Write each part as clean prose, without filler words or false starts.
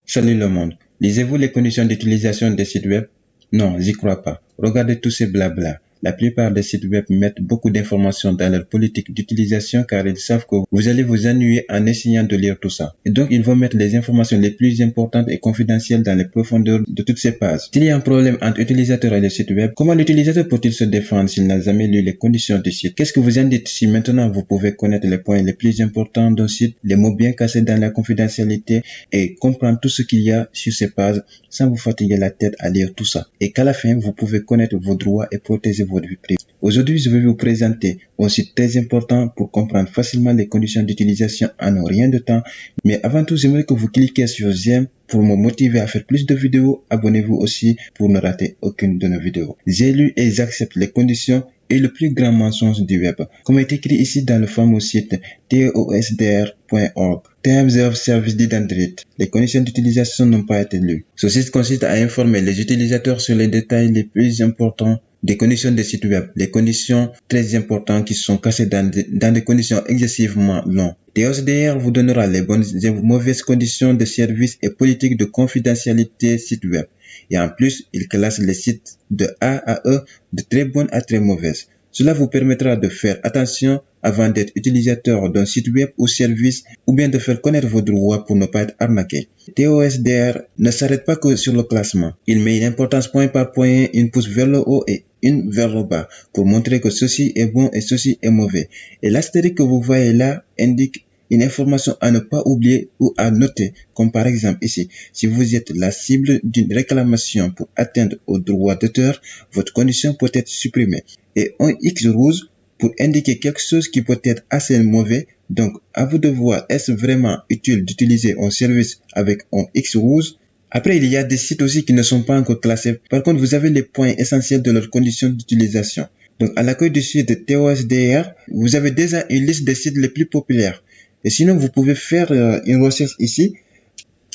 Salut le monde. Lisez-vous les conditions d'utilisation des sites web? Non, j'y crois pas. Regardez tous ces blabla. La plupart des sites web mettent beaucoup d'informations dans leur politique d'utilisation car ils savent que vous allez vous ennuyer en essayant de lire tout ça. Et donc, ils vont mettre les informations les plus importantes et confidentielles dans les profondeurs de toutes ces pages. S'il y a un problème entre utilisateur et le site web, comment l'utilisateur peut-il se défendre s'il n'a jamais lu les conditions du site? Qu'est-ce que vous en dites si maintenant vous pouvez connaître les points les plus importants d'un site, les mots bien cassés dans la confidentialité et comprendre tout ce qu'il y a sur ces pages sans vous fatiguer la tête à lire tout ça. Et qu'à la fin, vous pouvez connaître vos droits et protéger votre vie privée. Aujourd'hui, je vais vous présenter un site très important pour comprendre facilement les conditions d'utilisation en rien de temps. Mais avant tout, j'aimerais que vous cliquiez sur j'aime pour me motiver à faire plus de vidéos. Abonnez-vous aussi pour ne rater aucune de nos vidéos. J'ai lu et j'accepte les conditions et le plus grand mensonge du web, comme est écrit ici dans le fameux site tosdr.org. Terms of Service d'Android. Les conditions d'utilisation n'ont pas été lues. Ce site consiste à informer les utilisateurs sur les détails les plus importants des conditions des sites web, les conditions très importantes qui sont cachées dans des conditions excessivement longues. TOSDR vous donnera les bonnes et mauvaises conditions de service et politiques de confidentialité site web. Et en plus, il classe les sites de A à E, de très bonnes à très mauvaises. Cela vous permettra de faire attention avant d'être utilisateur d'un site web ou service ou bien de faire connaître vos droits pour ne pas être arnaqué. TOSDR ne s'arrête pas que sur le classement. Il met une importance point par point, une pouce vers le haut et une vers le bas pour montrer que ceci est bon et ceci est mauvais. Et l'astérisque que vous voyez là indique une information à ne pas oublier ou à noter, comme par exemple ici, si vous êtes la cible d'une réclamation pour atteindre aux droits d'auteur, votre condition peut être supprimée. Et un X rouge pour indiquer quelque chose qui peut être assez mauvais. Donc, à vous de voir, est-ce vraiment utile d'utiliser un service avec un X rouge? Après, il y a des sites aussi qui ne sont pas encore classés. Par contre, vous avez les points essentiels de leurs conditions d'utilisation. Donc, à l'accueil du site de TOSDR, vous avez déjà une liste des sites les plus populaires. Et sinon, vous pouvez faire une recherche ici.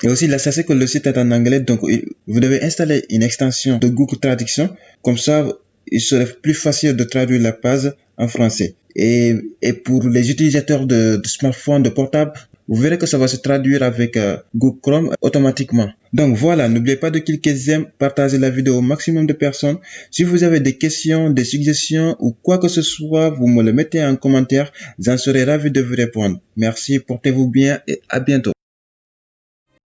Et aussi, là, sachez que le site est en anglais, donc vous devez installer une extension de Google Traduction. Comme ça, il serait plus facile de traduire la page en français. Et pour les utilisateurs de smartphones, de portables, vous verrez que ça va se traduire avec Google Chrome automatiquement. Donc voilà, n'oubliez pas de cliquer j'aime, partager la vidéo au maximum de personnes. Si vous avez des questions, des suggestions ou quoi que ce soit, vous me le mettez en commentaire. J'en serai ravi de vous répondre. Merci, portez-vous bien et à bientôt.